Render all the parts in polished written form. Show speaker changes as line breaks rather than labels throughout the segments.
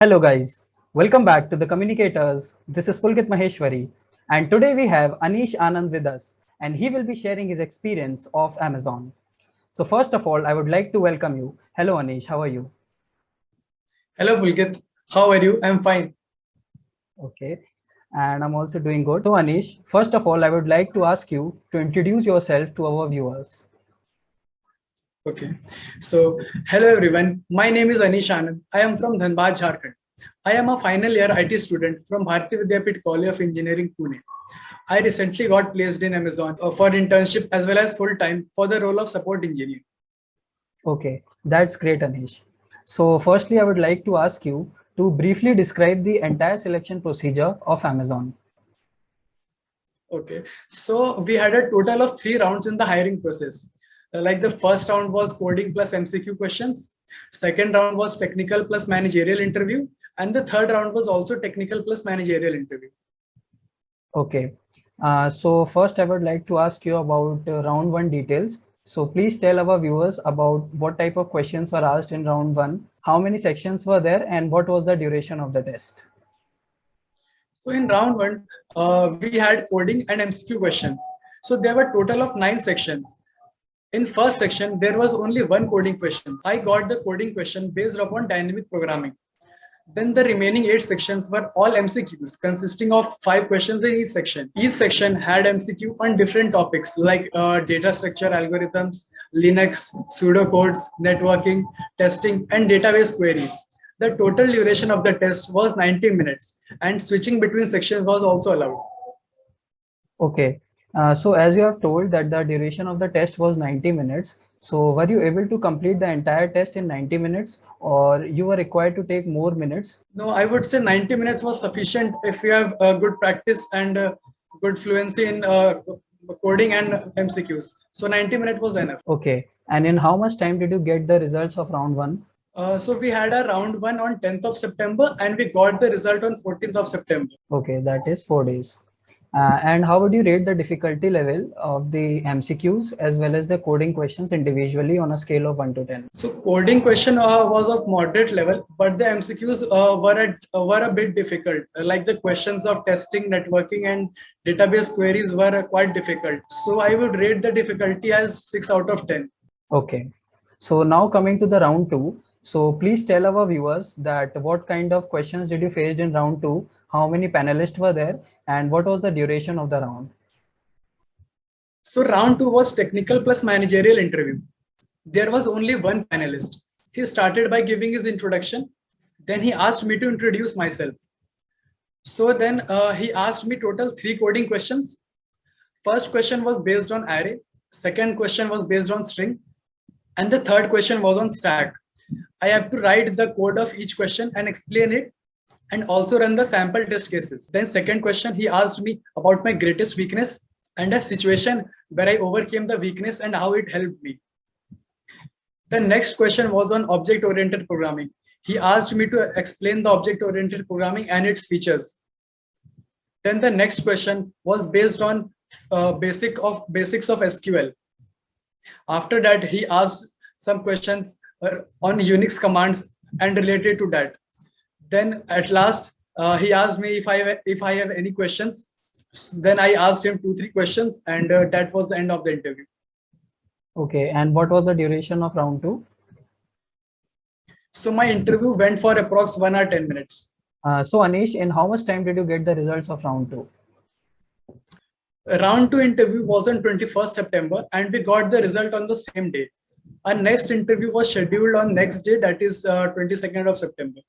Hello guys, welcome back to the Communicators. This is Pulkit Maheshwari, and today we have Anish Anand with us, and he will be sharing his experience of Amazon. So first of all, I would like to welcome you. Hello Anish, how are you?
Hello, Pulkit. How are you? I'm fine.
Okay, and I'm also doing good. So Anish, first of all, I would like to ask you to introduce yourself to our viewers.
Okay. So, hello everyone. My name is Anish Anand. I am from Dhanbad, Jharkhand. I am a final year IT student from Bharati Vidyapit College of Engineering, Pune. I recently got placed in Amazon for internship as well as full time for the role of support engineer.
Okay, that's great Anish. So firstly, I would like to ask you to briefly describe the entire selection procedure of Amazon.
Okay. So, we had a total of 3 rounds in the hiring process. Like the first round was coding plus MCQ questions. Second round was technical plus managerial interview. And the third round was also technical plus managerial interview.
Okay. So first I would like to ask you about round one details. So please tell our viewers about what type of questions were asked in round one, how many sections were there, and what was the duration of the test.
So in round one, we had coding and MCQ questions. So there were total of 9 sections. In first section, there was only one coding question. I got the coding question based upon dynamic programming. Then the remaining 8 sections were all MCQs consisting of 5 questions in each section. Each section had MCQ on different topics like data structure algorithms, Linux, pseudocodes, networking, testing, and database queries. The total duration of the test was 90 minutes and switching between sections was also allowed.
Okay. So as you have told that the duration of the test was 90 minutes. So were you able to complete the entire test in 90 minutes or you were required to take more minutes?
No, I would say 90 minutes was sufficient if you have good practice and good fluency in coding and MCQs. So 90 minutes was enough.
Okay. And in how much time did you get the results of round one?
So we had a round one on 10th of September and we got the result on 14th of September.
Okay, that is 4 days. And how would you rate the difficulty level of the MCQs as well as the coding questions individually on a scale of 1 to 10?
So coding question was of moderate level, but the MCQs were a bit difficult. Like the questions of testing, networking, and database queries were quite difficult. So I would rate the difficulty as 6 out of 10.
Okay. So now coming to the round two. So please tell our viewers that what kind of questions did you face in round two? How many panelists were there? And what was the duration of the round?
So round two was technical plus managerial interview. There was only one panelist. He started by giving his introduction. Then he asked me to introduce myself. So then he asked me total 3 coding questions. First question was based on array. Second question was based on string. And the third question was on stack. I have to write the code of each question and explain it and also run the sample test cases. Then second question, he asked me about my greatest weakness and a situation where I overcame the weakness and how it helped me. The next question was on object-oriented programming. He asked me to explain the object-oriented programming and its features. Then the next question was based on basics of SQL. After that, he asked some questions on Unix commands and related to that. Then at last, he asked me if I have any questions. Then I asked him 2-3 questions, and that was the end of the interview.
Okay. And what was the duration of round two?
So my interview went for approx 1 hour 10 minutes.
So Anish, in how much time did you get the results of round two?
Round two interview was on 21st September, and we got the result on the same day. Our next interview was scheduled on next day, that is 22nd of September.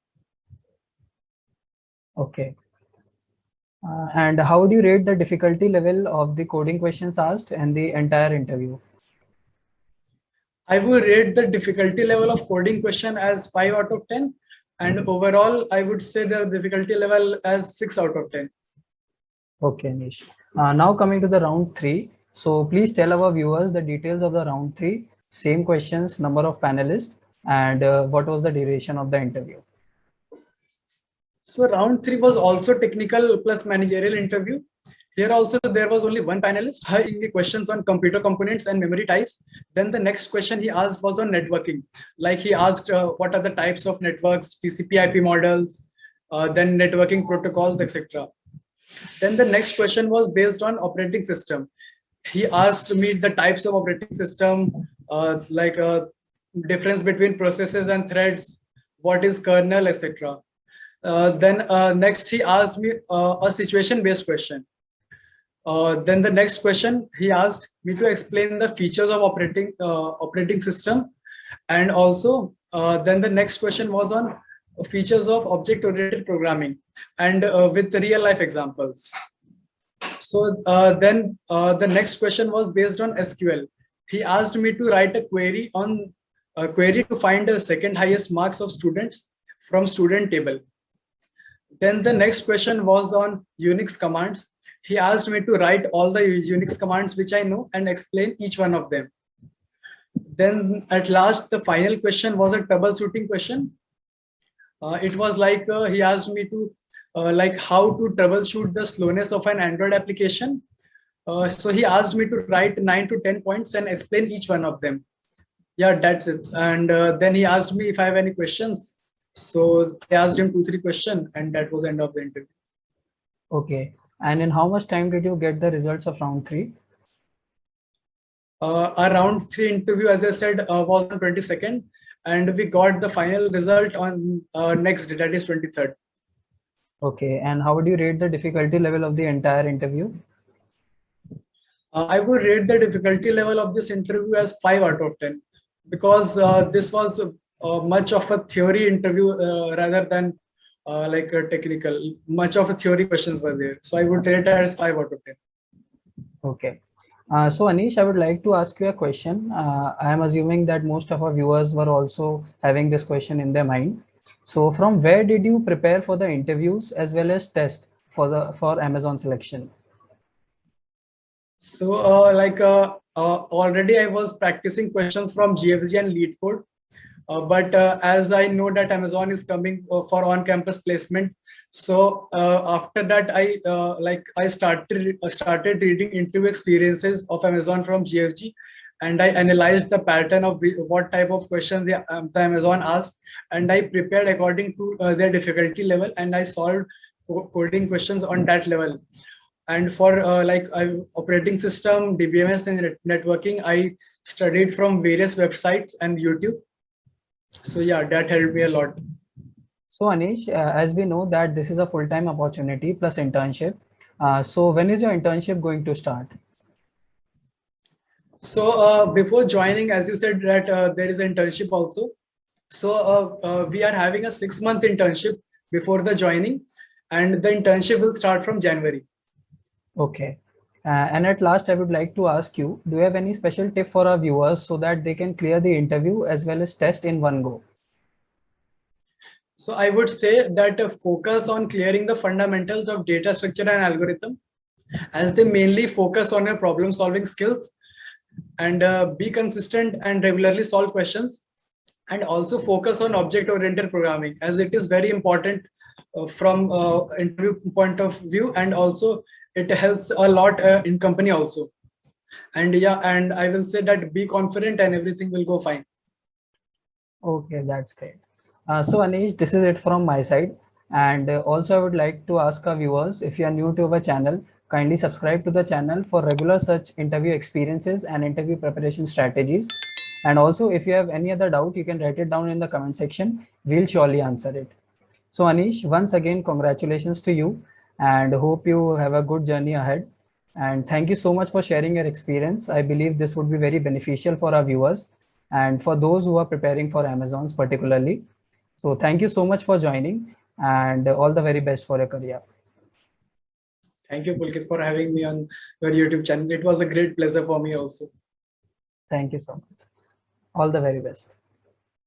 Okay. And how would you rate the difficulty level of the coding questions asked and the entire interview?
I would rate the difficulty level of coding question as 5 out of 10, and overall, I would say the difficulty level as 6 out of 10.
Okay, Anish. Now coming to the round three. So please tell our viewers the details of the round three, same questions, number of panelists, and what was the duration of the interview.
So round three was also technical plus managerial interview. Here also there was only one panelist asking me questions on computer components and memory types. Then the next question he asked was on networking. Like he asked what are the types of networks, TCP/IP models, then networking protocols, etc. Then the next question was based on operating system. He asked me the types of operating system, like difference between processes and threads, what is kernel, etc. Then next he asked me a situation-based question. Then the next question he asked me to explain the features of operating system, and also then the next question was on features of object-oriented programming and with real life examples. So then the next question was based on SQL. He asked me to write a query to find the second highest marks of students from student table. Then the next question was on Unix commands. He asked me to write all the Unix commands which I know and explain each one of them. Then at last, the final question was a troubleshooting question. It was like he asked me to like how to troubleshoot the slowness of an Android application. So he asked me to write 9 to 10 points and explain each one of them. Yeah, that's it. And then he asked me if I have any questions. So I asked him 2-3 questions, and that was the end of the interview.
Okay. And in how much time did you get the results of round 3?
Our round 3 interview, as I said, was on 22nd, and we got the final result on next day, that is 23rd.
Okay. And how would you rate the difficulty level of the entire interview?
I would rate the difficulty level of this interview as 5 out of 10, because this was much of a theory interview rather than like a technical. Much of a theory questions were there, so I would rate it as 5 out of 10.
Okay. So Anish, I would like to ask you a question. I am assuming that most of our viewers were also having this question in their mind. So from where did you prepare for the interviews as well as test for Amazon selection?
So already I was practicing questions from GFG and LeetCode. But as I know that Amazon is coming for on-campus placement, so after that I started reading interview experiences of Amazon from GFG, and I analyzed the pattern of what type of questions the Amazon asked, and I prepared according to their difficulty level, and I solved coding questions on that level. And for operating system, DBMS, and networking, I studied from various websites and YouTube. So yeah, that helped me a lot.
So Anish, as we know that this is a full-time opportunity plus internship. So when is your internship going to start?
So before joining, as you said that there is an internship also. So we are having a 6-month internship before the joining, and the internship will start from January.
Okay. And at last, I would like to ask you, do you have any special tip for our viewers so that they can clear the interview as well as test in one go?
So I would say that focus on clearing the fundamentals of data structure and algorithm, as they mainly focus on your problem solving skills, and be consistent and regularly solve questions, and also focus on object oriented programming, as it is very important from interview point of view, and also it helps a lot in company also. And yeah, and I will say that be confident and everything will go fine.
Okay, that's great. So Anish, this is it from my side. And also I would like to ask our viewers, if you are new to our channel, kindly subscribe to the channel for regular such interview experiences and interview preparation strategies. And also if you have any other doubt, you can write it down in the comment section. We'll surely answer it. So Anish, once again, congratulations to you and hope you have a good journey ahead. And thank you so much for sharing your experience. I believe this would be very beneficial for our viewers and for those who are preparing for Amazons particularly. So thank you so much for joining and all the very best for your career.
Thank you, Pulkit, for having me on your YouTube channel. It was a great pleasure for me also.
Thank you so much. All the very best.